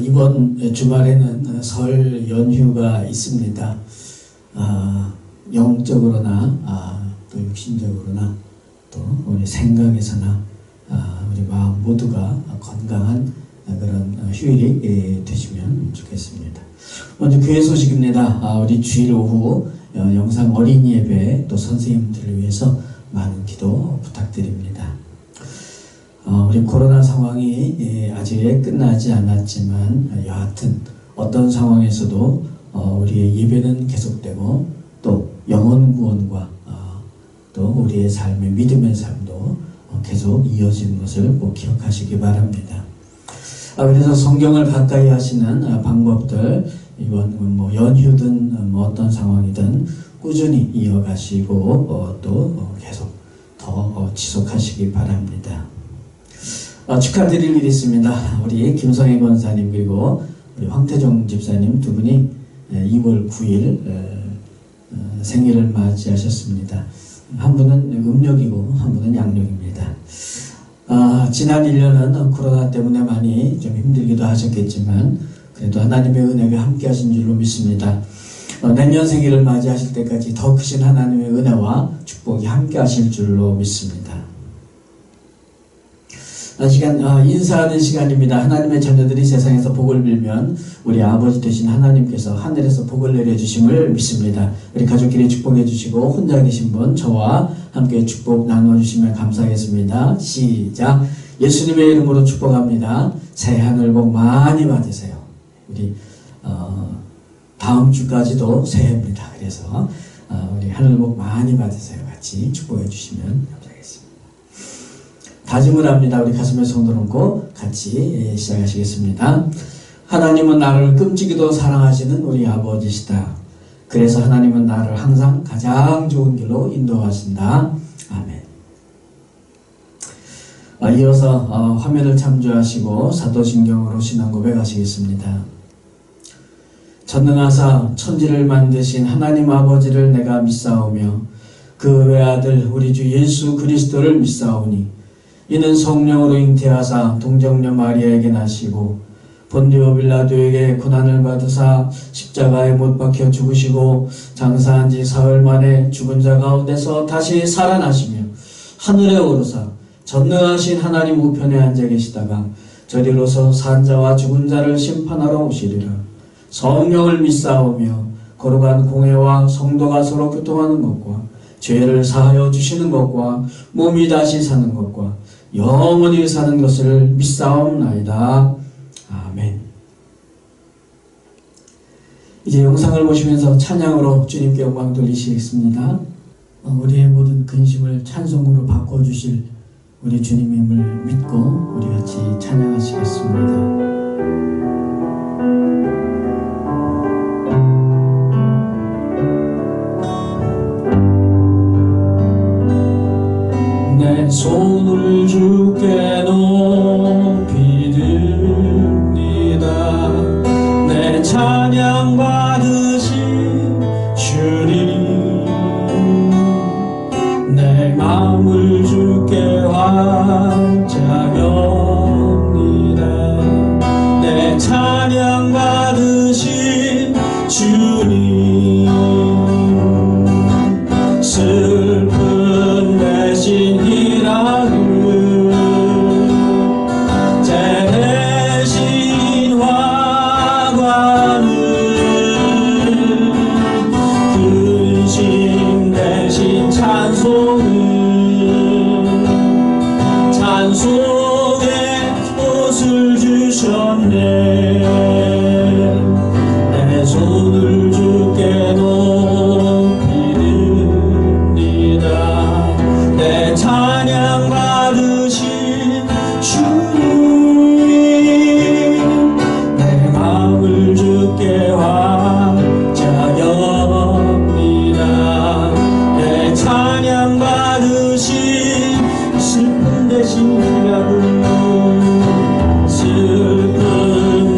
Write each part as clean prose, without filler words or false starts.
이번 주말에는 설 연휴가 있습니다. 영적으로나 또 육신적으로나 또 우리 생각에서나 우리 마음 모두가 건강한 그런 휴일이 되시면 좋겠습니다. 먼저 교회 소식입니다. 우리 주일 오후 영상 어린이 예배 또 선생님들을 위해서 많은 기도 부탁드립니다. 우리 코로나 상황이 아직 끝나지 않았지만 여하튼 어떤 상황에서도 우리의 예배는 계속되고 또 영혼 구원과 또 우리의 삶의 믿음의 삶도 계속 이어지는 것을 꼭 기억하시기 바랍니다. 그래서 성경을 가까이 하시는 방법들 이번 연휴든 어떤 상황이든 꾸준히 이어가시고 또 계속 더 지속하시기 바랍니다. 축하드릴 일이 있습니다. 우리 김성애 권사님 그리고 우리 황태종 집사님 두 분이 2월 9일 생일을 맞이하셨습니다. 한 분은 음력이고 한 분은 양력입니다. 지난 1년은 코로나 때문에 많이 좀 힘들기도 하셨겠지만 그래도 하나님의 은혜가 함께 하신 줄로 믿습니다. 내년 생일을 맞이하실 때까지 더 크신 하나님의 은혜와 축복이 함께 하실 줄로 믿습니다. 시간 인사하는 시간입니다. 하나님의 자녀들이 세상에서 복을 빌면 우리 아버지 되신 하나님께서 하늘에서 복을 내려주심을 믿습니다. 우리 가족끼리 축복해 주시고 혼자 계신 분 저와 함께 축복 나눠주시면 감사하겠습니다. 시작. 예수님의 이름으로 축복합니다. 새해 하늘 복 많이 받으세요. 우리 다음 주까지도 새해입니다. 그래서 우리 하늘 복 많이 받으세요. 같이 축복해 주시면 감사하겠습니다. 다짐을 합니다. 우리 가슴에 손을 얹고 같이 시작하시겠습니다. 하나님은 나를 끔찍이도 사랑하시는 우리 아버지시다. 그래서 하나님은 나를 항상 가장 좋은 길로 인도하신다. 아멘. 이어서 화면을 참조하시고 사도신경으로 신앙 고백하시겠습니다. 전능하사 천지를 만드신 하나님 아버지를 내가 믿사오며 그 외아들 우리 주 예수 그리스도를 믿사오니 이는 성령으로 잉태하사 동정녀 마리아에게 나시고 본디오 빌라도에게 고난을 받으사 십자가에 못 박혀 죽으시고 장사한 지 사흘 만에 죽은 자 가운데서 다시 살아나시며 하늘에 오르사 전능하신 하나님 우편에 앉아 계시다가 저리로서 산 자와 죽은 자를 심판하러 오시리라. 성령을 믿사오며 거룩한 공회와 성도가 서로 교통하는 것과 죄를 사하여 주시는 것과 몸이 다시 사는 것과 영원히 사는 것을 믿사옵나이다. 아멘. 이제 영상을 보시면서 찬양으로 주님께 영광 돌리시겠습니다. 우리의 모든 근심을 찬송으로 바꿔주실 우리 주님임을 믿고 우리 같이 찬양하시겠습니다. 내 손을 주께 높이 듭니다. 내 찬양 받으신 주님 내 마음을 주께 활짝 엽니다. 내 찬양 받으신 주님 슬픈 대신 내 손을 주께 높이 듭니다. 내 찬양 받으신 주님 내 마음을 주께 활짝 엽니다. 내 찬양 받으신 슬픈 대신 기락을 슬픈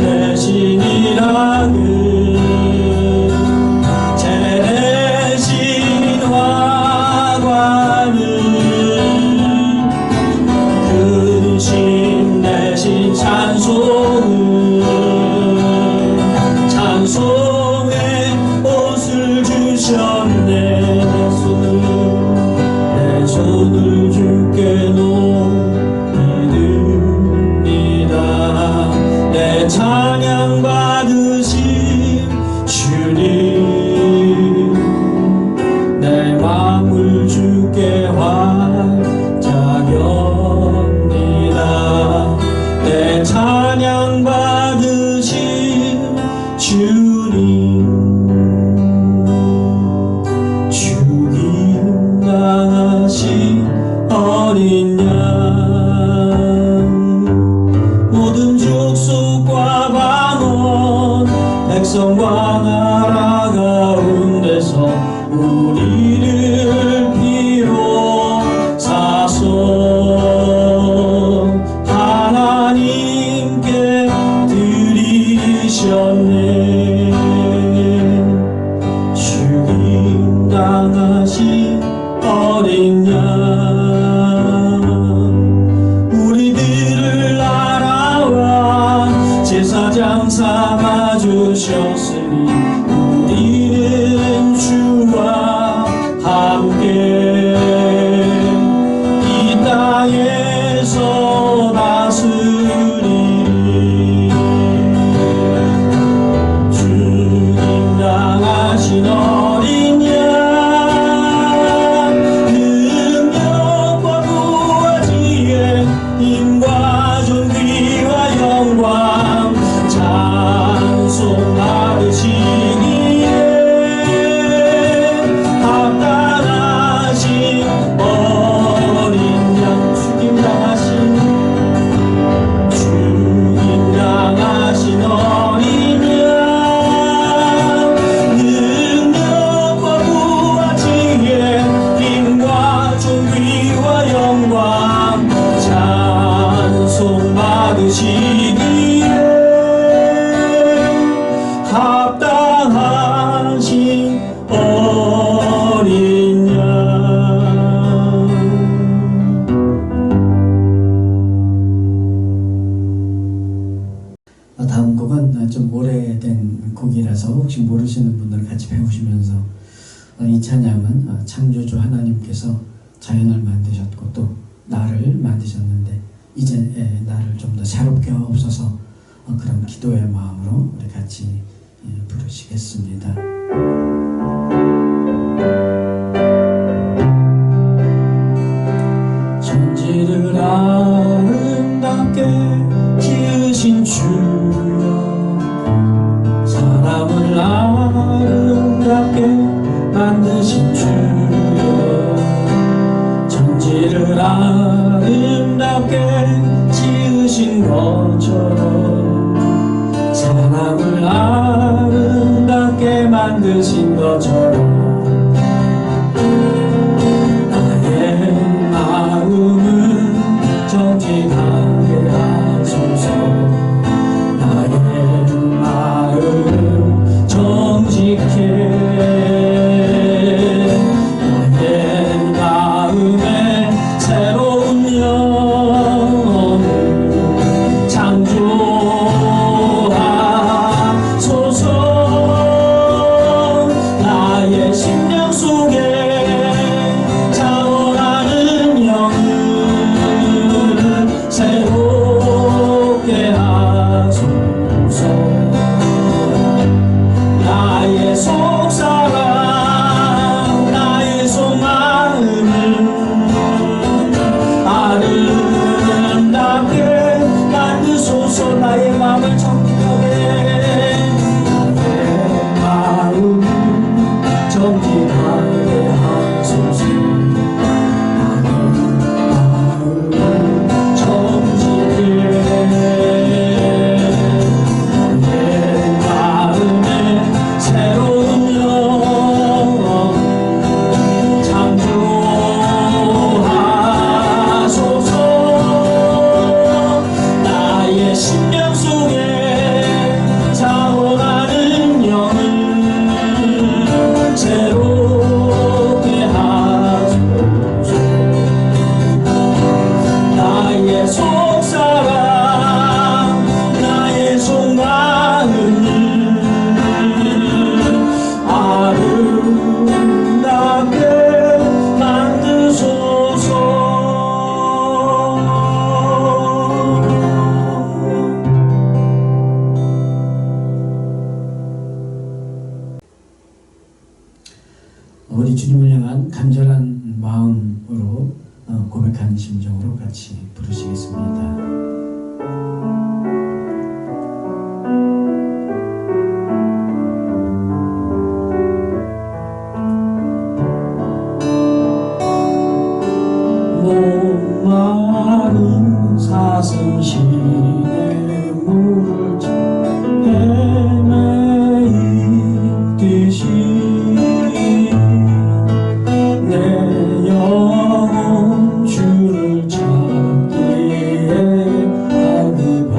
기르시기에 합당하신 어린 양. 다음 곡은 좀 오래된 곡이라서 혹시 모르시는 분들은 같이 배우시면서, 이 찬양은 창조주 하나님께서 자연을 만드셨고 또 나를 만드셨는데 이제 나를 좀 더 새롭게 하옵소서, 그런 기도의 마음으로 우리 같이 부르시겠습니다. 천지를 아름답게 지으신 주여, 사람을 아름답게 만드신 주여, 천지를 아름답게 지으신 것처럼, 사람을 아름답게 만드신 것처럼, 나의 마음은 정직하게 하소서. 나의 마음은 정직해. 나의 마음에 새로운 영혼을 창조하소서. 나의 심령 속에 차오르는 영을 새롭게 하소서. 나의 속사랑 나의 속마음을 아름답게 만드소서. 나의 마음을 정직하게, 나의 마음을 정직하게 하소서. 나의 마음을 정직해. 나의 마음에 새로운 영혼 창조하소서. 나의 심령 속에 차오르는 영을 새롭게 하소서. 나의 속사랑 나의 속마음을 아름답게 만드소서. 우리 주님을 향한 간절한 마음으로 고백하는 심정으로 같이 부르시겠습니다. 목마른 사슴시내 물을 헤매이듯이 내 영혼 주를 찾기에 갈급하나이다.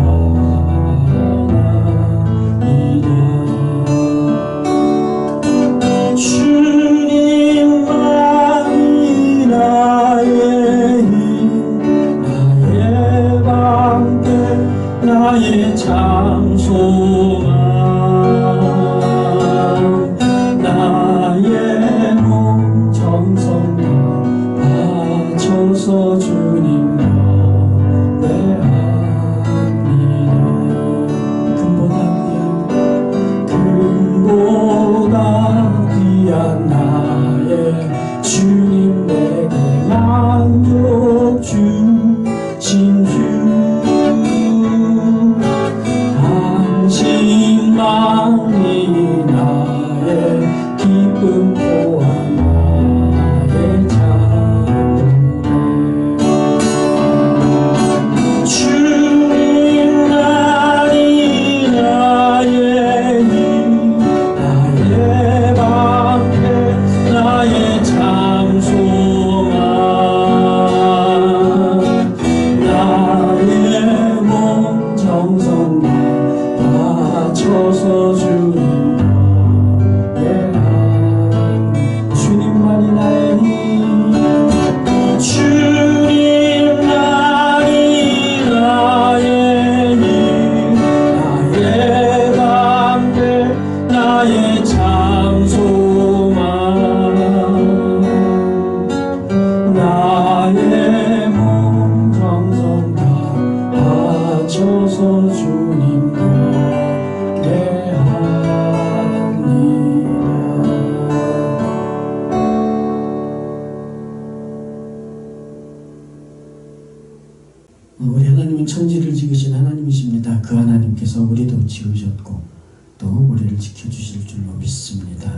주님만이 나의 힘, 나의 방패, 나의 장소망, 나의 몸 정성 다 바쳐서 주님 노래합니다. 금보다 귀한 나의 주님, 내게 만족 주신 주, 당신만이 나의 기쁨 또한 나의 찬양. 주님만이 나의 힘, 나의 방패, 나의 장소망, 나의 몸 정성 다하셔서 주님 노래하니 주님만이 나의 힘 주님만이 나의 힘 나의 담대 나의 참 소망 나의 몸 정성 다하셔서 주님 우리 하나님은 천지를 지으신 하나님이십니다. 그 하나님께서 우리도 지으셨고 또 우리를 지켜주실 줄로 믿습니다.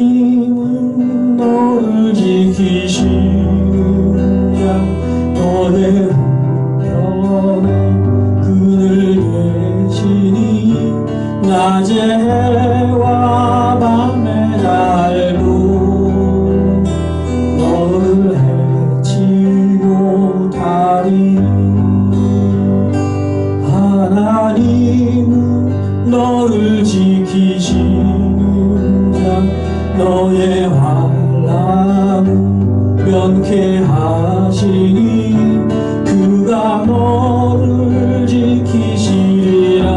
하나님은 너를 지키시는 자 너의 낮에 해와 밤에 달도 너를 해치고 다리니 하나님은 너를 지키시는 자 너의 환난을 면케하시니 그가 너를 지키시리라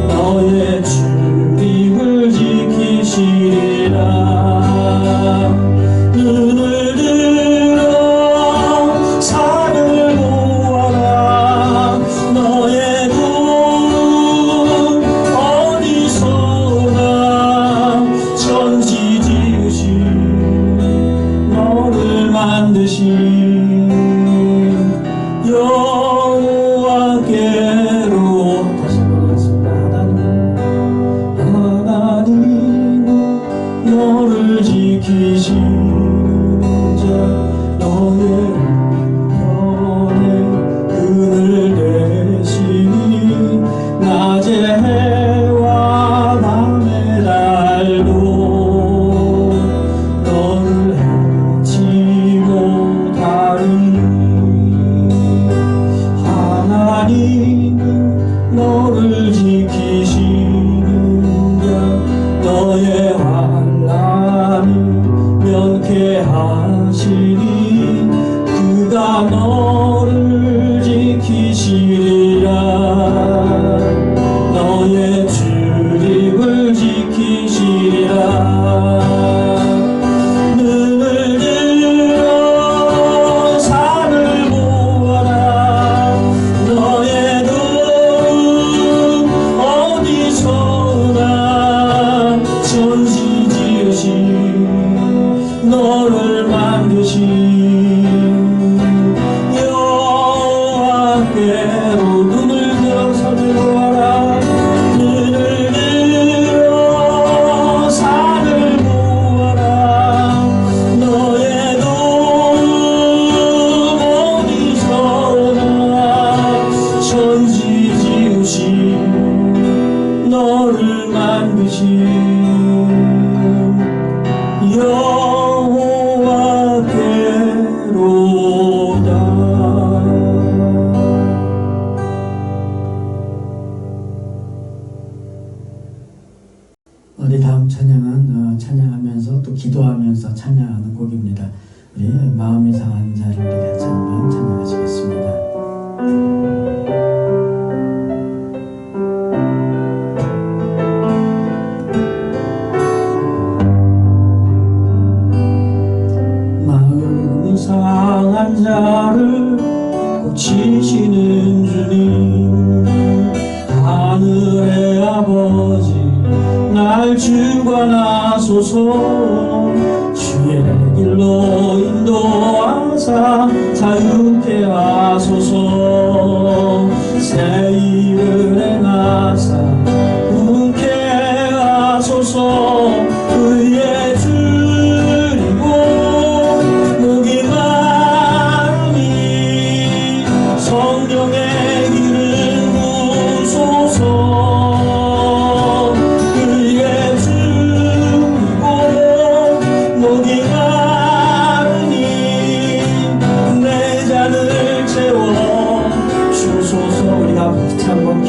너의 출입을 지키시리라 눈을 들어 산을 보아라 너의 돈 어디서나 천지 지으신 너를 만드신 여호와께로 다시 하나님은 너를 지키시는 자 너의 편에 그늘 대시니 낮에 해와 밤에 달도 너를 해치고 다루니 하나님은 너를 지키시는 자 너의 환난을 면케하시니 그가 너를 지키시리라 너의 출입을 지키시리라 눈을 들어 산을 보아라 너의 눈 어디서나 천지 지으신 너를 만드신 여호와께로 눈을 들어 산을 보아라 눈을 들어 산을 보아라 너의 눈 어디서나 천지 지으신 너를 만드신 여호와께로다. 우리 다음 찬양은 찬양하면서 또 기도하면서 찬양하는 곡입니다. 우리 마음이 상한 자를 우리 같이 한번 찬양하시겠습니다. 마음이 상한 자를 고치시는 주님 하늘의 아버지 날 주관하소서 주의 길로 인도하사 자유케 하소서 새 일을 행하사 부흥케 하소서 의에 줄이고 목이 마르니 성령의 길을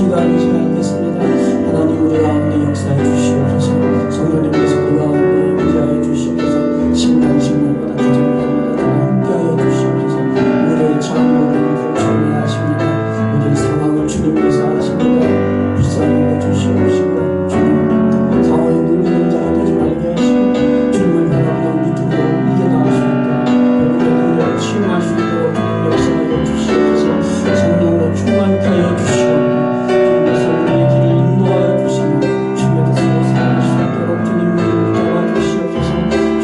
기도하는 시간 됐습니다. 하나님 우리 가운데 역사해 주시옵소서. 성령님께서 우리 가운데 임재하여 주시옵소서. 심령마다 기도합니다. 함께하여 주시옵소서. 우리의 장모를 주님이 아십니다. 우리의 상황을 주님께서 아십니다. 불쌍히 주시옵시고 주님 상황에 눌리는 자가 되지 말게 하시고 주님을 바라보는 믿음으로 이겨나갈 수 있도록 우리의 능력을 치유할 수 있도록 주님 역사하여 주시옵소서. 성령으로 충만케 하여 주시옵소서. 주님께서 우리의 길을 인도하여 주시며 주님의 뜻으로 살아갈 수 있도록 주님을 붙잡아 주시옵소서.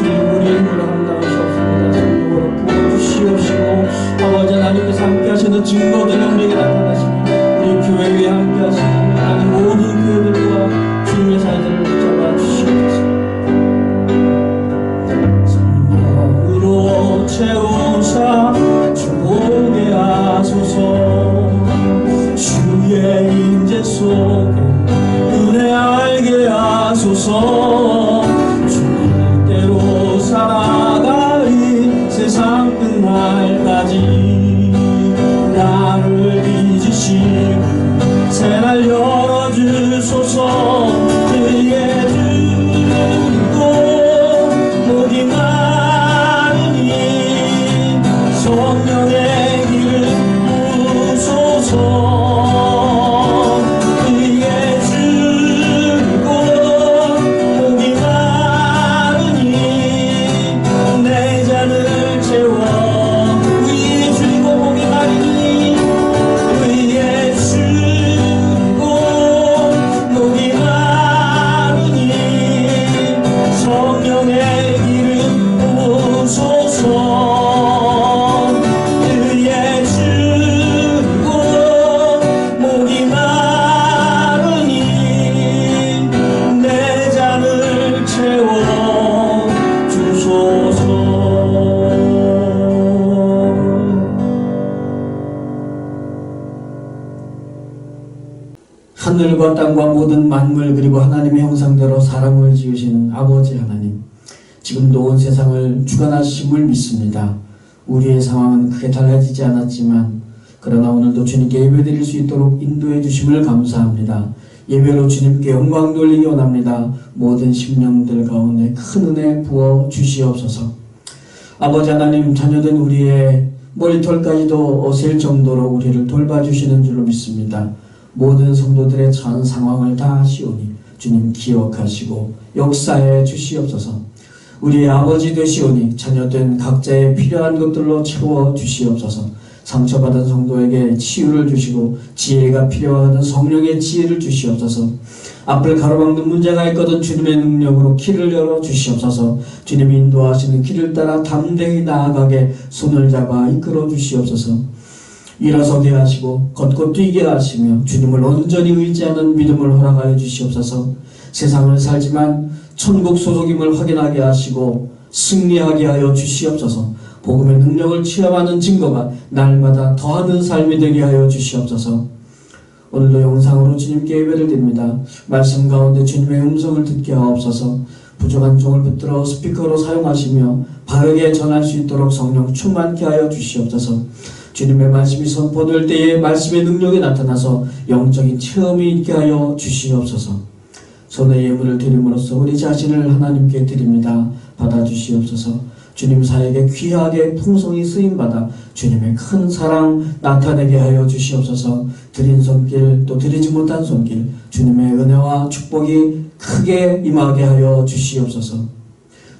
주님 우리의 힘으로 한다고 하셨습니다. 성령으로 부어주시옵시고 아버지 하나님께서 함께 하시는 증거들이 우리에게 나타나시며 우리 교회 위에 함께 하시는 하나님 모든 교회들과 주님의 사회들을 붙잡아 주시옵소서. 성령으로 채우사 주보게 하소서. 주의 임재 속에 은혜 알게 하소서. 주님대로 살아가리 세상 끝날까지 나를 빚으시고 새날 열어주소서. 그의 주고 목이 마르니 성령의 길을 부소서. 하늘과 땅과 모든 만물 그리고 하나님의 형상대로 사람을 지으시는 아버지 하나님, 지금도 온 세상을 주관하심을 믿습니다. 우리의 상황은 크게 달라지지 않았지만 그러나 오늘도 주님께 예배드릴 수 있도록 인도해 주심을 감사합니다. 예배로 주님께 영광 돌리기 원합니다. 모든 심령들 가운데 큰 은혜 부어 주시옵소서. 아버지 하나님, 자녀된 우리의 머리털까지도 어셀 정도로 우리를 돌봐주시는 줄로 믿습니다. 모든 성도들의 전 상황을 다 아시오니 주님 기억하시고 역사해 주시옵소서. 우리의 아버지 되시오니 자녀된 각자의 필요한 것들로 채워 주시옵소서. 상처받은 성도에게 치유를 주시고 지혜가 필요하던 성령의 지혜를 주시옵소서. 앞을 가로막는 문제가 있거든 주님의 능력으로 길을 열어 주시옵소서. 주님이 인도하시는 길을 따라 담대히 나아가게 손을 잡아 이끌어 주시옵소서. 일어서게 하시고 걷고 뛰게 하시며 주님을 온전히 의지하는 믿음을 허락하여 주시옵소서. 세상을 살지만 천국 소속임을 확인하게 하시고 승리하게 하여 주시옵소서. 복음의 능력을 체험하는 증거가 날마다 더하는 삶이 되게 하여 주시옵소서. 오늘도 영상으로 주님께 예배를 드립니다. 말씀 가운데 주님의 음성을 듣게 하옵소서. 부족한 종을 붙들어 스피커로 사용하시며 바르게 전할 수 있도록 성령 충만케 하여 주시옵소서. 주님의 말씀이 선포될 때에 말씀의 능력이 나타나서 영적인 체험이 있게 하여 주시옵소서. 손에 예물을 드림으로써 우리 자신을 하나님께 드립니다. 받아주시옵소서. 주님 사에게 귀하게 풍성히 쓰임받아 주님의 큰 사랑 나타내게 하여 주시옵소서. 드린 손길 또 드리지 못한 손길 주님의 은혜와 축복이 크게 임하게 하여 주시옵소서.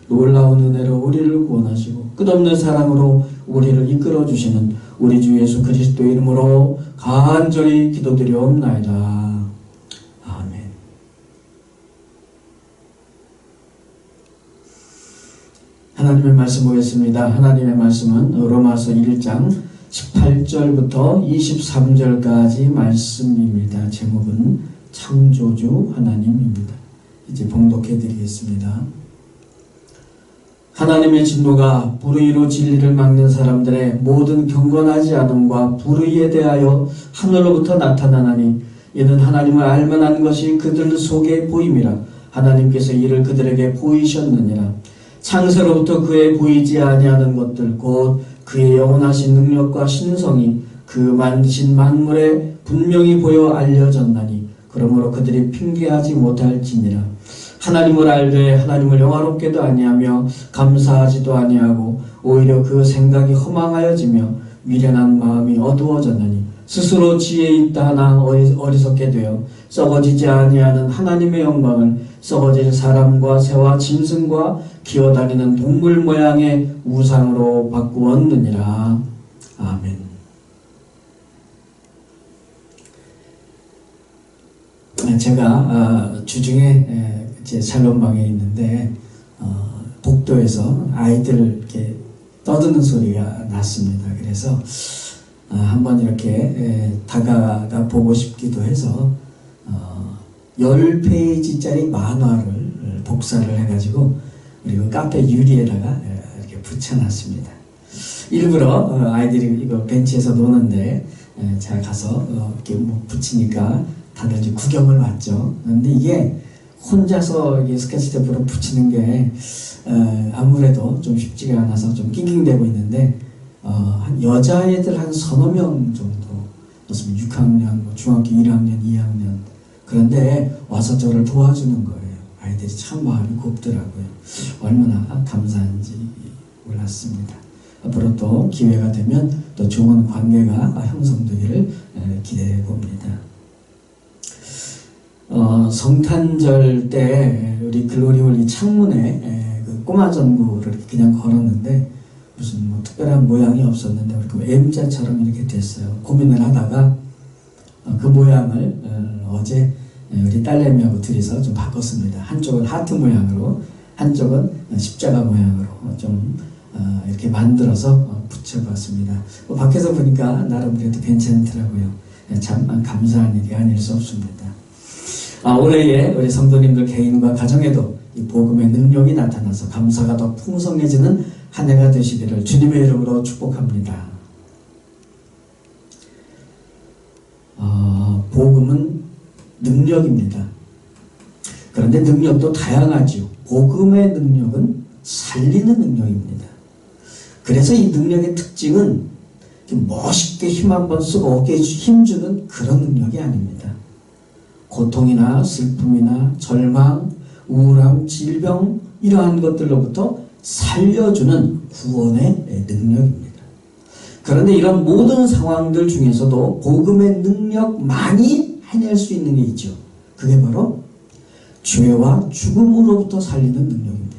놀라운 은혜로 우리를 구원하시고 끝없는 사랑으로 우리를 이끌어 주시는 우리 주 예수 그리스도의 이름으로 간절히 기도드리옵나이다. 아멘. 하나님의 말씀 보겠습니다. 하나님의 말씀은 로마서 1장 18절부터 23절까지 말씀입니다. 제목은 창조주 하나님입니다. 이제 봉독해 드리겠습니다. 하나님의 진노가 불의로 진리를 막는 사람들의 모든 경건하지 않음과 불의에 대하여 하늘로부터 나타나나니 이는 하나님을 알만한 것이 그들 속에 보임이라. 하나님께서 이를 그들에게 보이셨느니라. 창세로부터 그의 보이지 아니하는 것들 곧 그의 영원하신 능력과 신성이 그 만드신 만물에 분명히 보여 알려졌나니 그러므로 그들이 핑계하지 못할지니라. 하나님을 알되 하나님을 영화롭게도 아니하며 감사하지도 아니하고 오히려 그 생각이 허망하여지며 미련한 마음이 어두워졌나니 스스로 지혜 있다 하나 어리석게 되어 썩어지지 아니하는 하나님의 영광을 썩어질 사람과 새와 짐승과 기어다니는 동물 모양의 우상으로 바꾸었느니라. 아멘. 제가 주중에 제 살롱방에 있는데 복도에서 아이들 이렇게 떠드는 소리가 났습니다. 그래서 한번 이렇게 다가가 보고 싶기도 해서 10페이지짜리 만화를 복사를 해가지고 그리고 카페 유리에다가 이렇게 붙여놨습니다. 일부러 아이들이 이거 벤치에서 노는데 제가 가서 이렇게 뭐 붙이니까 다들 이제 구경을 왔죠. 그런데 이게 혼자서 이게 스케치 테이프로 붙이는 게 아무래도 좀 쉽지가 않아서 좀 낑낑대고 있는데 한 여자애들 한 서너 명 정도 그렇습니다. 6학년, 뭐 중학교 1학년, 2학년 그런데 와서 저를 도와주는 거예요. 아이들이 참 마음이 곱더라고요. 얼마나 감사한지 몰랐습니다. 앞으로 또 기회가 되면 또 좋은 관계가 형성되기를 기대해 봅니다. 성탄절 때 우리 글로리홀 이 창문에 그 꼬마 전구를 그냥 걸었는데 무슨 뭐 특별한 모양이 없었는데 이렇게 M자처럼 이렇게 됐어요. 고민을 하다가 그 모양을 어제 우리 딸내미하고 둘이서 좀 바꿨습니다. 한쪽은 하트 모양으로, 한쪽은 십자가 모양으로 좀 이렇게 만들어서 붙여봤습니다. 밖에서 보니까 나름 그래도 괜찮더라고요. 참 감사한 일이 아닐 수 없습니다. 올해에 우리 성도님들 개인과 가정에도 이 복음의 능력이 나타나서 감사가 더 풍성해지는 한 해가 되시기를 주님의 이름으로 축복합니다. 복음은 능력입니다. 그런데 능력도 다양하죠. 복음의 능력은 살리는 능력입니다. 그래서 이 능력의 특징은 멋있게 힘 한번 쓰고 어깨에 힘주는 그런 능력이 아닙니다. 고통이나 슬픔이나 절망, 우울함, 질병 이러한 것들로부터 살려주는 구원의 능력입니다. 그런데 이런 모든 상황들 중에서도 복음의 능력만이 해낼 수 있는 게 있죠. 그게 바로 죄와 죽음으로부터 살리는 능력입니다.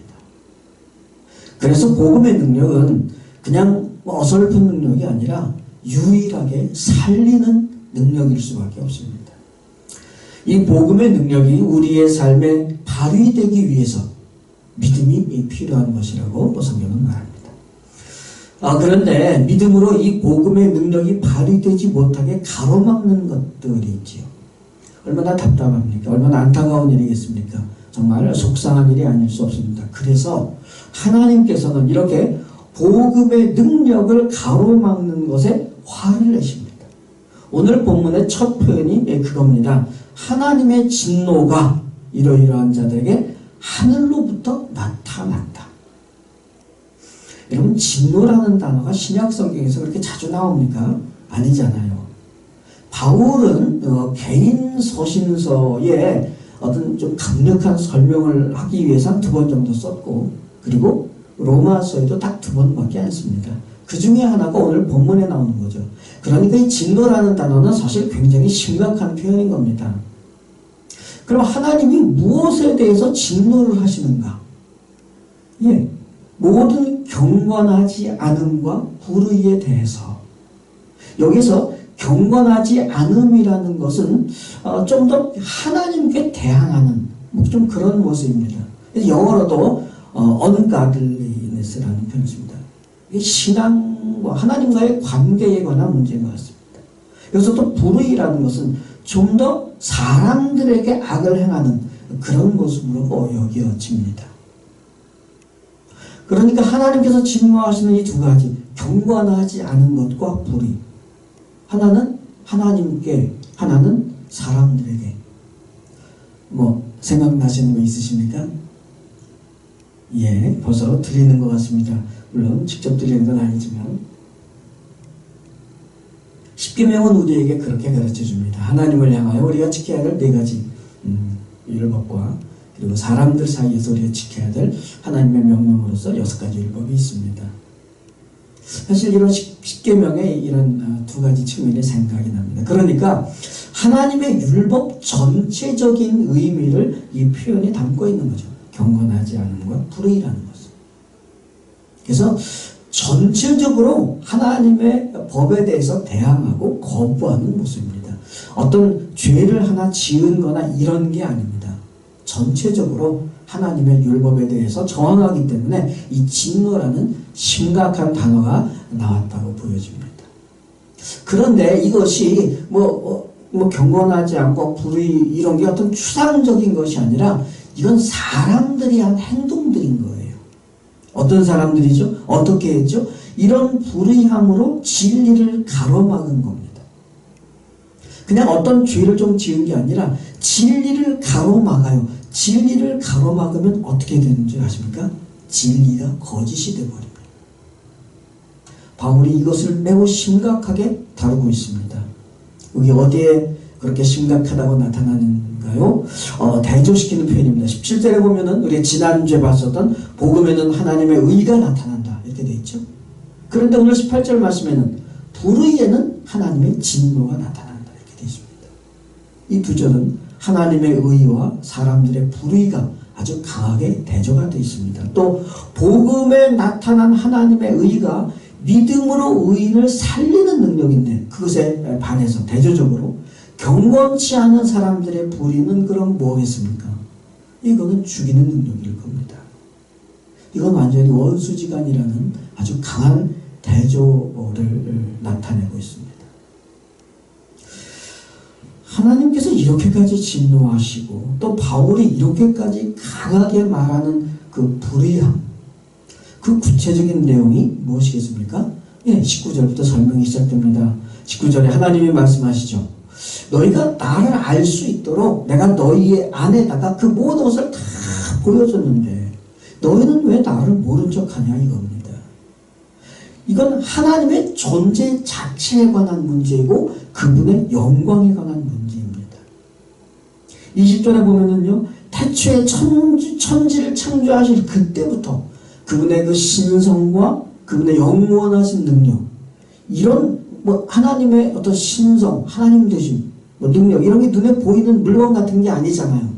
그래서 복음의 능력은 그냥 어설픈 능력이 아니라 유일하게 살리는 능력일 수밖에 없습니다. 이 복음의 능력이 우리의 삶에 발휘되기 위해서 믿음이 필요한 것이라고 성경은 말합니다. 그런데 믿음으로 이 복음의 능력이 발휘되지 못하게 가로막는 것들이 있지요. 얼마나 답답합니까? 얼마나 안타까운 일이겠습니까? 정말 속상한 일이 아닐 수 없습니다. 그래서 하나님께서는 이렇게 복음의 능력을 가로막는 것에 화를 내십니다. 오늘 본문의 첫 표현이 그겁니다. 하나님의 진노가 이러이러한 자들에게 하늘로부터 나타났다. 여러분, 진노라는 단어가 신약 성경에서 그렇게 자주 나옵니까? 아니잖아요. 바울은 개인 서신서에 어떤 좀 강력한 설명을 하기 위해서 2번 정도 썼고, 그리고 로마서에도 딱 2번밖에 안 씁니다. 그 중에 하나가 오늘 본문에 나오는 거죠. 그러니까 이 진노라는 단어는 사실 굉장히 심각한 표현인 겁니다. 그럼 하나님이 무엇에 대해서 진노를 하시는가? 모든 경건하지 않음과 불의에 대해서. 여기서 경건하지 않음이라는 것은 좀 더 하나님께 대항하는 좀 그런 모습입니다. 영어로도 ungodliness라는 표현입니다. 신앙과 하나님과의 관계에 관한 문제인 것 같습니다. 여기서 또 불의라는 것은 좀 더 사람들에게 악을 행하는 그런 모습으로 여겨집니다. 그러니까 하나님께서 진노하시는 이 2가지, 경건하지 않은 것과 불의. 하나는 하나님께, 하나는 사람들에게. 생각나시는 거 있으십니까? 벌써 들리는 것 같습니다. 물론 직접 들리는 건 아니지만 십계명은 우리에게 그렇게 가르쳐 줍니다. 하나님을 향하여 우리가 지켜야 될 네 가지 율법과 그리고 사람들 사이에서 우리가 지켜야 될 하나님의 명령으로서 6가지 율법이 있습니다. 사실 이런 십계명의 이런 두 가지 측면이 생각이 납니다. 그러니까 하나님의 율법 전체적인 의미를 이 표현에 담고 있는 거죠. 경건하지 않음과 불의라는 것은. 그래서 전체적으로 하나님의 법에 대해서 대항하고 거부하는 모습입니다. 어떤 죄를 하나 지은 거나 이런 게 아닙니다. 전체적으로 하나님의 율법에 대해서 저항하기 때문에 이 진노라는 심각한 단어가 나왔다고 보여집니다. 그런데 이것이 경건하지 않고 불의 이런 게 어떤 추상적인 것이 아니라 이건 사람들이 한 행동들인 거예요. 어떤 사람들이죠? 어떻게 했죠? 이런 불의함으로 진리를 가로막은 겁니다. 그냥 어떤 죄를 좀 지은 게 아니라 진리를 가로막아요. 진리를 가로막으면 어떻게 되는 줄 아십니까? 진리가 거짓이 되어버립니다. 바울이 이것을 매우 심각하게 다루고 있습니다. 여기 어디에 그렇게 심각하다고 나타나는가요? 대조시키는 표현입니다. 17절에 보면은 우리 지난주에 봤었던 복음에는 하나님의 의가 나타난다 이렇게 되어 있죠. 그런데 오늘 18절 말씀에는 불의에는 하나님의 진노가 나타난다 이렇게 되어 있습니다. 이 두 절은 하나님의 의와 사람들의 불의가 아주 강하게 대조가 되어 있습니다. 또 복음에 나타난 하나님의 의가 믿음으로 의인을 살리는 능력인데 그것에 반해서 대조적으로 경건치 않은 사람들의 불의는 그럼 뭐겠습니까? 이거는 죽이는 능력일 겁니다. 이건 완전히 원수지간이라는 아주 강한 대조를 나타내고 있습니다. 하나님께서 이렇게까지 진노하시고 또 바울이 이렇게까지 강하게 말하는 그 불의함, 그 구체적인 내용이 무엇이겠습니까? 19절부터 설명이 시작됩니다. 19절에 하나님이 말씀하시죠. 너희가 나를 알 수 있도록 내가 너희 안에다가 그 모든 것을 다 보여줬는데 너희는 왜 나를 모른 척하냐 이겁니다. 이건 하나님의 존재 자체에 관한 문제이고 그분의 영광에 관한 문제입니다. 20절에 보면은요, 태초에 천지를 창조하실 그때부터 그분의 그 신성과 그분의 영원하신 능력, 이런 하나님의 어떤 신성, 하나님 되심, 능력 이런 게 눈에 보이는 물건 같은 게 아니잖아요.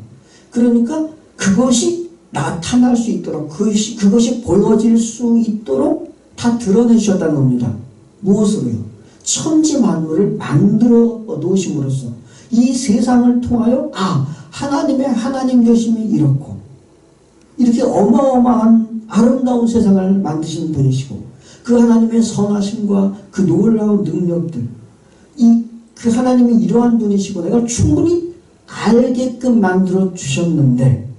그러니까 그것이 나타날 수 있도록 그것이 보여질 수 있도록 다 드러내주셨다는 겁니다. 무엇으로요? 천지 만물을 만들어 놓으심으로써 이 세상을 통하여 하나님의 하나님 되심이 이렇고 이렇게 어마어마한 아름다운 세상을 만드신 분이시고 그 하나님의 선하심과 그 놀라운 능력들 그 하나님이 이러한 분이시고 내가 충분히 알게끔 만들어 주셨는데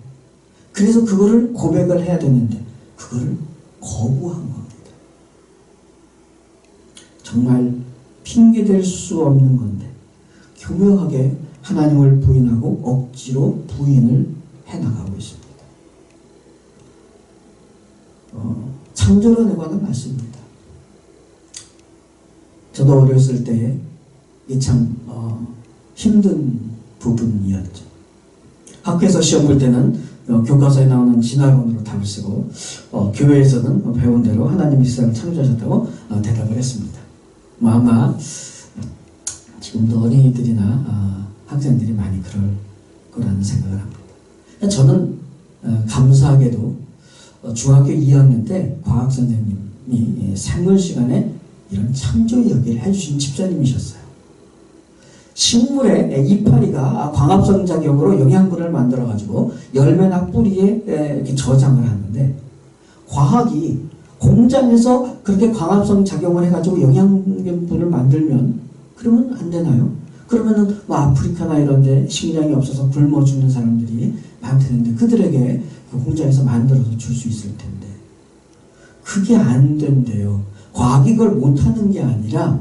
그래서 그거를 고백을 해야 되는데 그거를 거부한 겁니다. 정말 핑계댈 수 없는 건데 교묘하게 하나님을 부인하고 억지로 부인을 해나가고 있습니다. 창조론에 관한 말씀입니다. 저도 어렸을 때에 이게 참 힘든 부분이었죠. 학교에서 시험 볼 때는 교과서에 나오는 진화론으로 답을 쓰고 교회에서는 배운 대로 하나님이 세상을 창조하셨다고 대답을 했습니다. 아마 지금도 어린이들이나 학생들이 많이 그럴 거라는 생각을 합니다. 저는 감사하게도 중학교 2학년 때 과학 선생님이 생물 시간에 이런 창조 이야기를 해주신 집사님이셨어요. 식물의 이파리가 광합성 작용으로 영양분을 만들어가지고 열매나 뿌리에 이렇게 저장을 하는데 과학이 공장에서 그렇게 광합성 작용을 해가지고 영양분을 만들면 그러면 안 되나요? 그러면은 아프리카나 이런데 식량이 없어서 굶어 죽는 사람들이 많다는데 그들에게 그 공장에서 만들어서 줄 수 있을 텐데 그게 안 된대요. 과학이 그걸 못하는 게 아니라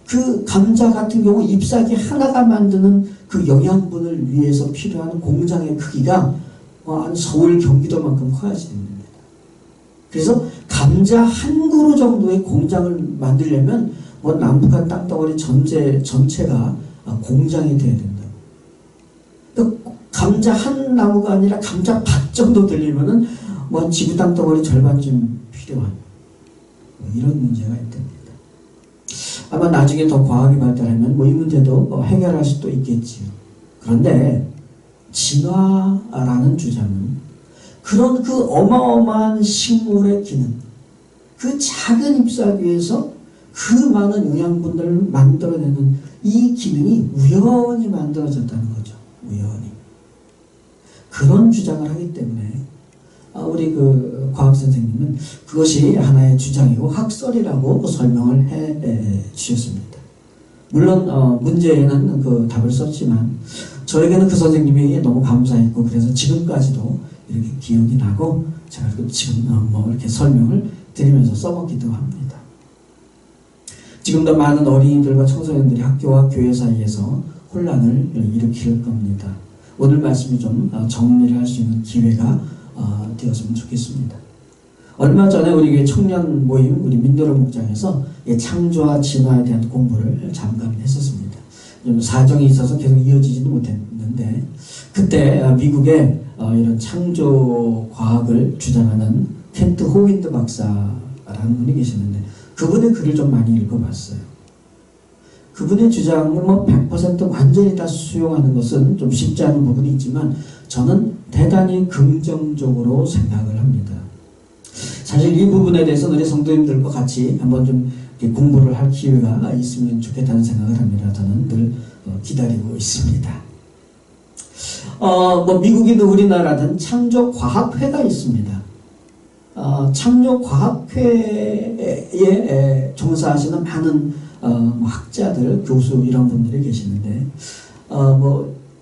그 감자 같은 경우 잎사귀 하나가 만드는 그 영양분을 위해서 필요한 공장의 크기가 한 서울 경기도만큼 커야지 됩니다. 그래서 감자 한 그루 정도의 공장을 만들려면 뭐 남북한 땅덩어리 전체가 공장이 돼야 된다고. 또 감자 한 나무가 아니라 감자 밭 정도 들리면은 뭐 지구 땅덩어리 절반쯤 필요한 뭐 이런 문제가 있답니다. 아마 나중에 더 과학이 발달하면 뭐 이 문제도 해결할 수도 있겠지요. 그런데 진화라는 주장은 그런 그 어마어마한 식물의 기능, 그 작은 잎사귀에서 그 많은 영양분들을 만들어내는 이 기능이 우연히 만들어졌다는 거죠. 우연히. 그런 주장을 하기 때문에 우리 그 과학 선생님은 그것이 하나의 주장이고 학설이라고 설명을 해 주셨습니다. 물론 문제에는 그 답을 썼지만 저에게는 그 선생님이 너무 감사했고 그래서 지금까지도 이렇게 기억이 나고 제가 지금 뭐 이렇게 설명을 드리면서 써먹기도 합니다. 지금도 많은 어린이들과 청소년들이 학교와 교회 사이에서 혼란을 일으킬 겁니다. 오늘 말씀이 좀 정리를 할 수 있는 기회가 되었으면 좋겠습니다. 얼마 전에 우리 교회 청년 모임 우리 민도로 목장에서 창조와 진화에 대한 공부를 잠깐 했었습니다. 좀 사정이 있어서 계속 이어지지도 못했는데 그때 미국에 이런 창조 과학을 주장하는 켄트 호윈드 박사라는 분이 계시는데 그분의 글을 좀 많이 읽어봤어요. 그분의 주장을 뭐 100% 완전히 다 수용하는 것은 좀 쉽지 않은 부분이 있지만 저는 대단히 긍정적으로 생각을 합니다. 사실 이 부분에 대해서 우리 성도님들과 같이 한번 좀 공부를 할 기회가 있으면 좋겠다는 생각을 합니다. 저는 늘 기다리고 있습니다. 뭐 미국이든 우리나라든 창조과학회가 있습니다. 창조과학회에 종사하시는 많은 학자들, 교수 이런 분들이 계시는데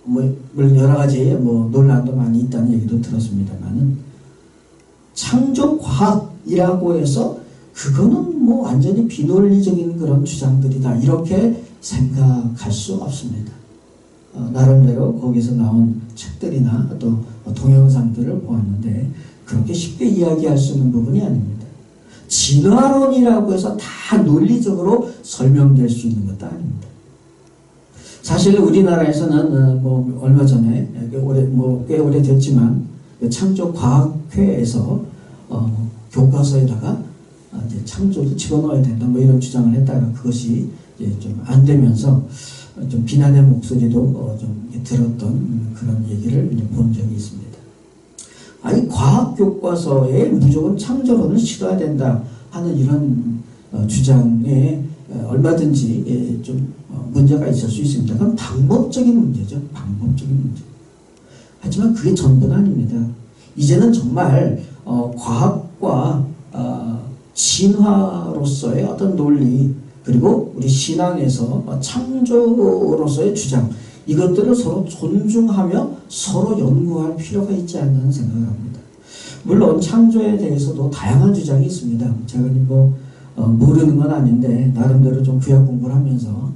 물론 여러 가지 논란도 많이 있다는 얘기도 들었습니다만은 창조과학이라고 해서 그거는 뭐 완전히 비논리적인 그런 주장들이다 이렇게 생각할 수 없습니다. 나름대로 거기서 나온 책들이나 또 동영상들을 보았는데 그렇게 쉽게 이야기할 수 있는 부분이 아닙니다. 진화론이라고 해서 다 논리적으로 설명될 수 있는 것도 아닙니다. 사실 우리나라에서는 얼마 전에 꽤 오래됐지만 창조과학회에서 교과서에다가 이제 창조도 집어넣어야 된다 이런 주장을 했다가 그것이 이제 좀 안 되면서 좀 비난의 목소리도 좀 들었던 그런 얘기를 본 적이 있습니다. 이 과학 교과서에 무조건 창조론을 실어야 된다 하는 이런 주장에 얼마든지 좀 문제가 있을 수 있습니다. 그건 방법적인 문제죠. 방법적인 문제. 하지만 그게 전부는 아닙니다. 이제는 정말 과학과 진화로서의 어떤 논리 그리고 우리 신앙에서 창조로서의 주장 이것들을 서로 존중하며 서로 연구할 필요가 있지 않나 생각을 합니다. 물론 창조에 대해서도 다양한 주장이 있습니다. 제가 모르는 건 아닌데 나름대로 좀 구약 공부를 하면서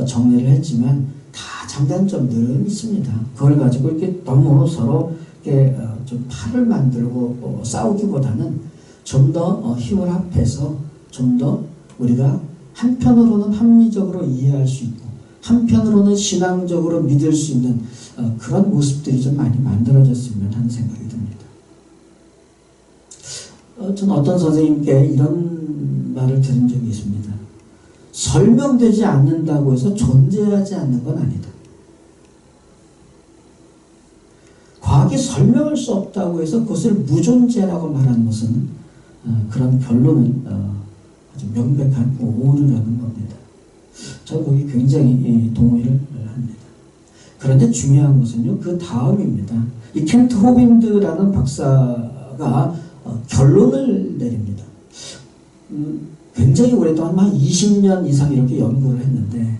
정리를 했지만 다 장단점들은 있습니다. 그걸 가지고 이렇게 너무 서로 이렇게 좀 팔을 만들고 싸우기보다는 좀 더 힘을 합해서 좀 더 우리가 한편으로는 합리적으로 이해할 수 있고 한편으로는 신앙적으로 믿을 수 있는 그런 모습들이 좀 많이 만들어졌으면 하는 생각이 듭니다. 저는 어떤 선생님께 이런 말을 들은 적이 있습니다. 설명되지 않는다고 해서 존재하지 않는 건 아니다. 과학이 설명할 수 없다고 해서 그것을 무존재라고 말하는 것은 그런 결론은 아주 명백한 오류라는 겁니다. 저는 거기 굉장히 동의를 합니다. 그런데 중요한 것은요, 그 다음입니다. 이 켄트 호빈드라는 박사가 결론을 내립니다. 굉장히 오랫동안 한 20년 이상 이렇게 연구를 했는데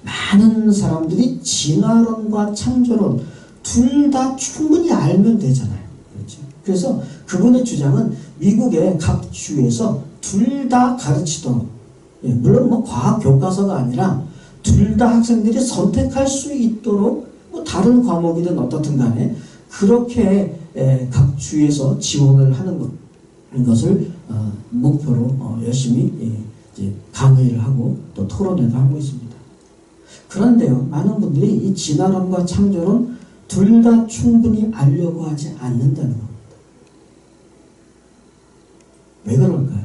많은 사람들이 진화론과 창조론 둘 다 충분히 알면 되잖아요. 그렇죠? 그래서 그분의 주장은 미국의 각 주에서 둘 다 가르치도록 물론 과학 교과서가 아니라 둘 다 학생들이 선택할 수 있도록 다른 과목이든 어떻든 간에 그렇게 각 주에서 지원을 하는 것을 목표로 열심히 이제 강의를 하고 또 토론회도 하고 있습니다. 그런데요, 많은 분들이 이 진화론과 창조론 둘 다 충분히 알려고 하지 않는다는 겁니다. 왜 그럴까요?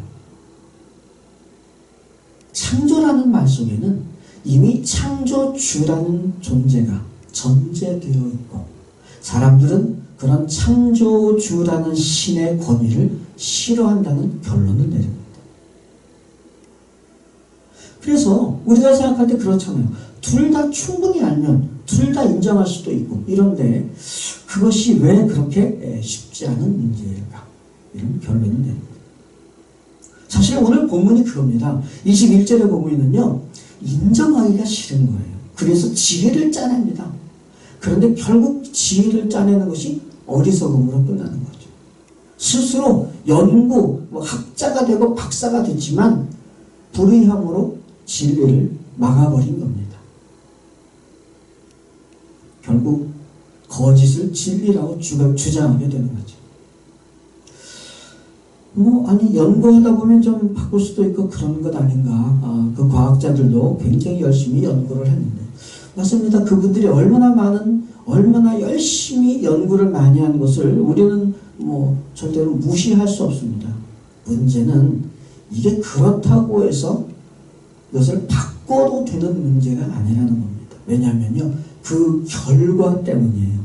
창조라는 말 속에는 이미 창조주라는 존재가 전제되어 있고, 사람들은 그런 창조주라는 신의 권위를 싫어한다는 결론을 내립니다. 그래서 우리가 생각할 때 그렇잖아요. 둘 다 충분히 알면 둘 다 인정할 수도 있고, 이런데 그것이 왜 그렇게 쉽지 않은 문제일까? 이런 결론을 내립니다. 사실 오늘 본문이 그겁니다. 21절의 본문은요, 인정하기가 싫은 거예요. 그래서 지혜를 짜냅니다. 그런데 결국 지혜를 짜내는 것이 어리석음으로 끝나는 거죠. 스스로 연구, 학자가 되고 박사가 됐지만 불의함으로 진리를 막아버린 겁니다. 결국 거짓을 진리라고 주장하게 되는 거죠. 아니 연구하다 보면 좀 바꿀 수도 있고 그런 것 아닌가. 그 과학자들도 굉장히 열심히 연구를 했는데, 맞습니다. 그분들이 얼마나 열심히 연구를 많이 한 것을 우리는 절대로 무시할 수 없습니다. 문제는 이게 그렇다고 해서 이것을 바꿔도 되는 문제가 아니라는 겁니다. 왜냐하면요, 그 결과 때문이에요.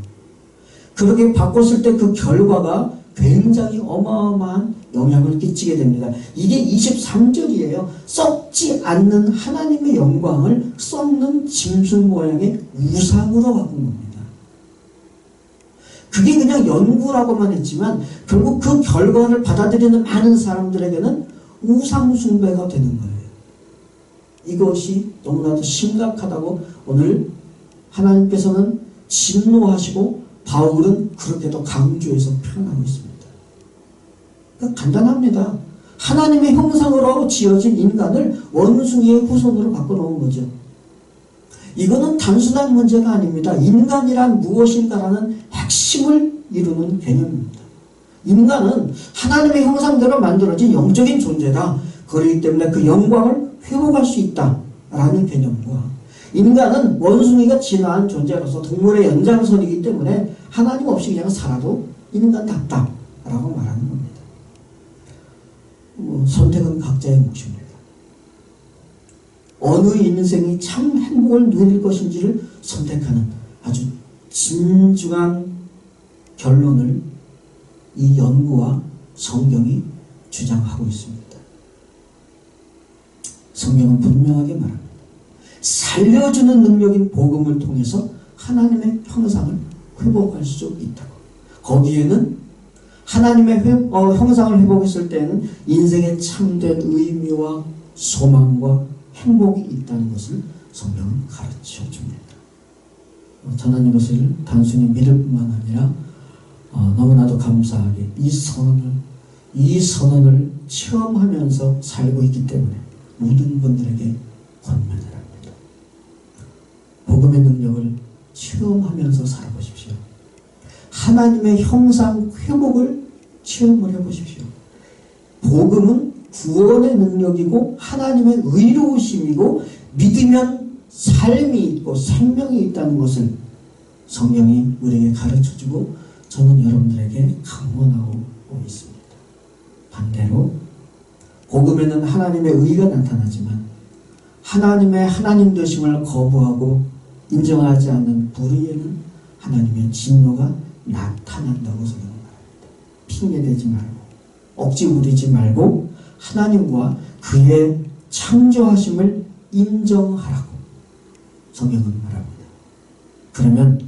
그렇게 바꿨을 때 그 결과가 굉장히 어마어마한 영향을 끼치게 됩니다. 이게 23절이에요. 썩지 않는 하나님의 영광을 썩는 짐승 모양의 우상으로 바꾼 겁니다. 그게 그냥 연구라고만 했지만 결국 그 결과를 받아들이는 많은 사람들에게는 우상 숭배가 되는 거예요. 이것이 너무나도 심각하다고 오늘 하나님께서는 진노하시고 바울은 그렇게도 강조해서 표현하고 있습니다. 그러니까 간단합니다. 하나님의 형상으로 지어진 인간을 원숭이의 후손으로 바꿔놓은 거죠. 이거는 단순한 문제가 아닙니다. 인간이란 무엇인가라는 핵심을 이루는 개념입니다. 인간은 하나님의 형상대로 만들어진 영적인 존재다. 그렇기 때문에 그 영광을 회복할 수 있다라는 개념과, 인간은 원숭이가 진화한 존재로서 동물의 연장선이기 때문에 하나님 없이 그냥 살아도 인간답다라고 말하는 겁니다. 선택은 각자의 몫입니다. 어느 인생이 참 행복을 누릴 것인지를 선택하는 아주 진중한 결론을 이 연구와 성경이 주장하고 있습니다. 성경은 분명하게 말합니다. 살려주는 능력인 복음을 통해서 하나님의 형상을 회복할 수 있다고. 거기에는 하나님의 형상을 회복했을 때는 인생의 참된 의미와 소망과 행복이 있다는 것을 성경은 가르쳐 줍니다. 저는 이것을 단순히 믿을 뿐만 아니라 너무나도 감사하게 이 선언을 체험하면서 살고 있기 때문에 모든 분들에게 권면을 합니다. 복음의 능력을 체험하면서 살아보십시오. 하나님의 형상 회복을 체험을 해보십시오. 복음은 구원의 능력이고 하나님의 의로우심이고 믿으면 삶이 있고 생명이 있다는 것을 성경이 우리에게 가르쳐주고 저는 여러분들에게 강론하고 있습니다. 반대로 복음에는 하나님의 의가 나타나지만 하나님의 하나님 되심을 거부하고 인정하지 않는 불의에는 하나님의 진노가 나타난다고 성경은 말합니다. 핑계대지 말고 억지 부리지 말고 하나님과 그의 창조하심을 인정하라고 성경은 말합니다. 그러면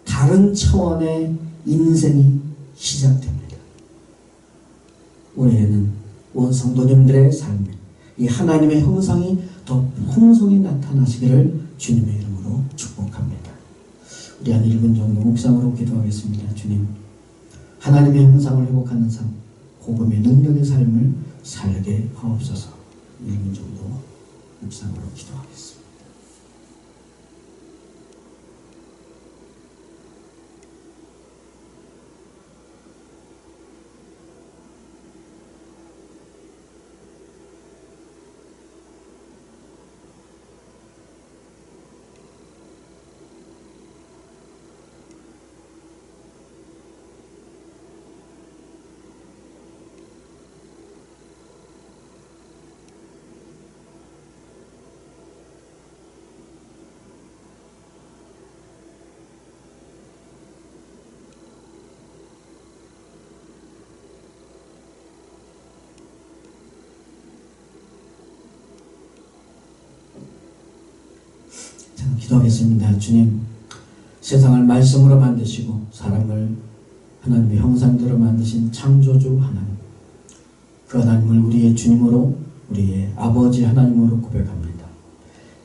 다른 차원의 인생이 시작됩니다. 올해에는 온 성도님들의 삶에 이 하나님의 형상이 더 풍성히 나타나시기를 주님의 이름으로 축복합니다. 우리 한 1분 정도 묵상으로 기도하겠습니다. 주님, 하나님의 형상을 회복하는 삶, 복음의 능력의 삶을 살게 하옵소서. 1분 정도 묵상으로 기도하겠습니다. 기도하겠습니다. 주님, 세상을 말씀으로 만드시고 사람을 하나님의 형상대로 만드신 창조주 하나님, 그 하나님을 우리의 주님으로, 우리의 아버지 하나님으로 고백합니다.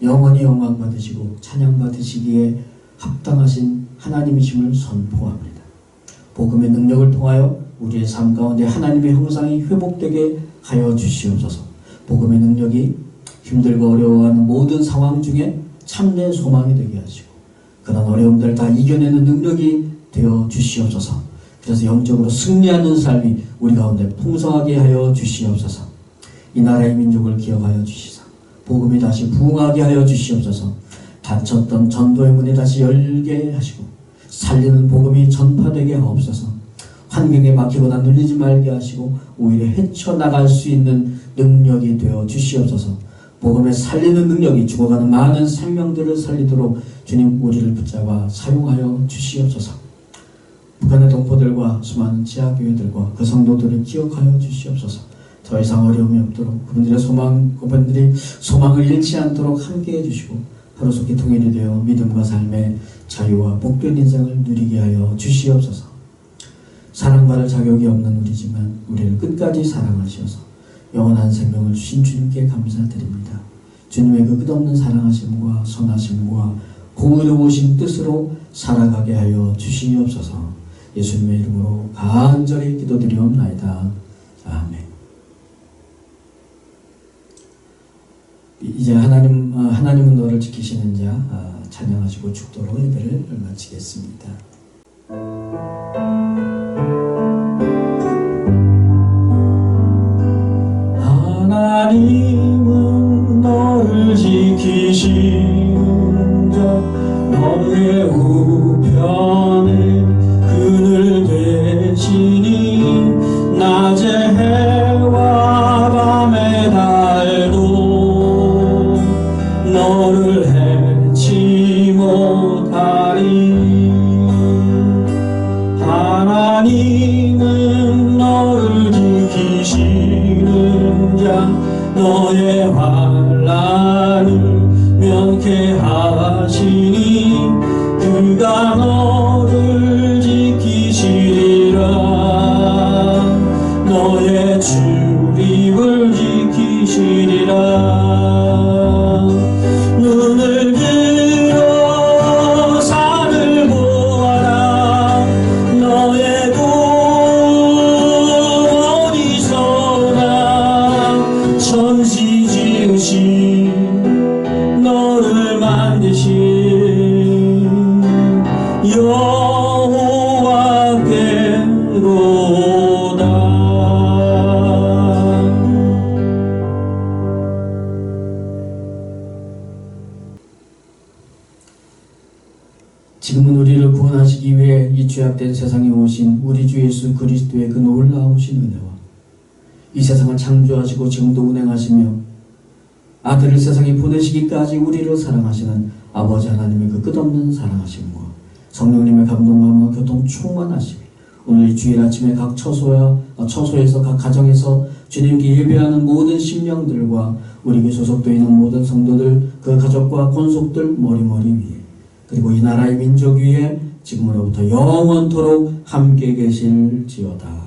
영원히 영광 받으시고 찬양 받으시기에 합당하신 하나님이심을 선포합니다. 복음의 능력을 통하여 우리의 삶 가운데 하나님의 형상이 회복되게 하여 주시옵소서. 복음의 능력이 힘들고 어려워하는 모든 상황 중에 참된 소망이 되게 하시고 그런 어려움들을 다 이겨내는 능력이 되어 주시옵소서. 그래서 영적으로 승리하는 삶이 우리 가운데 풍성하게 하여 주시옵소서. 이 나라의 민족을 기억하여 주시사 복음이 다시 부흥하게 하여 주시옵소서. 닫혔던 전도의 문이 다시 열게 하시고 살리는 복음이 전파되게 하옵소서. 환경에 막히거나 눌리지 말게 하시고 오히려 헤쳐나갈 수 있는 능력이 되어 주시옵소서. 복음에 살리는 능력이 죽어가는 많은 생명들을 살리도록 주님 우리를 붙잡아 사용하여 주시옵소서. 북한의 동포들과 수많은 지하교회들과 그 성도들을 기억하여 주시옵소서. 더 이상 어려움이 없도록 그분들의 그분들이 소망을 잃지 않도록 함께해 주시고 하루속히 통일이 되어 믿음과 삶의 자유와 복된 인생을 누리게 하여 주시옵소서. 사랑받을 자격이 없는 우리지만 우리를 끝까지 사랑하셔서 영원한 생명을 주신 주님께 감사드립니다. 주님의 그 끝없는 사랑하심과 선하심과 공의로우신 뜻으로 살아가게 하여 주시옵소서. 예수님의 이름으로 간절히 기도드리옵나이다. 아멘. 이제 하나님은 너를 지키시는 자 찬양하시고 축도로 예배를 마치겠습니다. 하나님은 너를 지키시는 자 너의 우편에 그늘 되시니 낮에 해와 밤에 달도 너를 해치 못하리. 하나님은 너를 지키시는 자 너의 환난을 면케하시니 그가 너를 지키시리라. 너의 출입을 지키시리라. 눈을 들어 산을 보아라. 너의 돈 어디서나 천지 지으신 너를 만드신 여호와께로다. 지금은 우리를 구원하시기 위해 이 죄악된 세상에 오신 우리 주 예수 그리스도의 그 놀라우신 은혜와 이 세상을 창조하시고 지금도 운행하시며 아들을 세상에 보내시기까지 우리를 사랑하시는 아버지 하나님의 그 끝없는 사랑하심과 성령님의 감동함과 교통 충만하심이 오늘 이 주일 아침에 각 처소에서 각 가정에서 주님께 예배하는 모든 심령들과 우리 교회 소속되어 있는 모든 성도들 그 가족과 권속들 머리머리 위에 그리고 이 나라의 민족 위에 지금으로부터 영원토록 함께 계실지어다.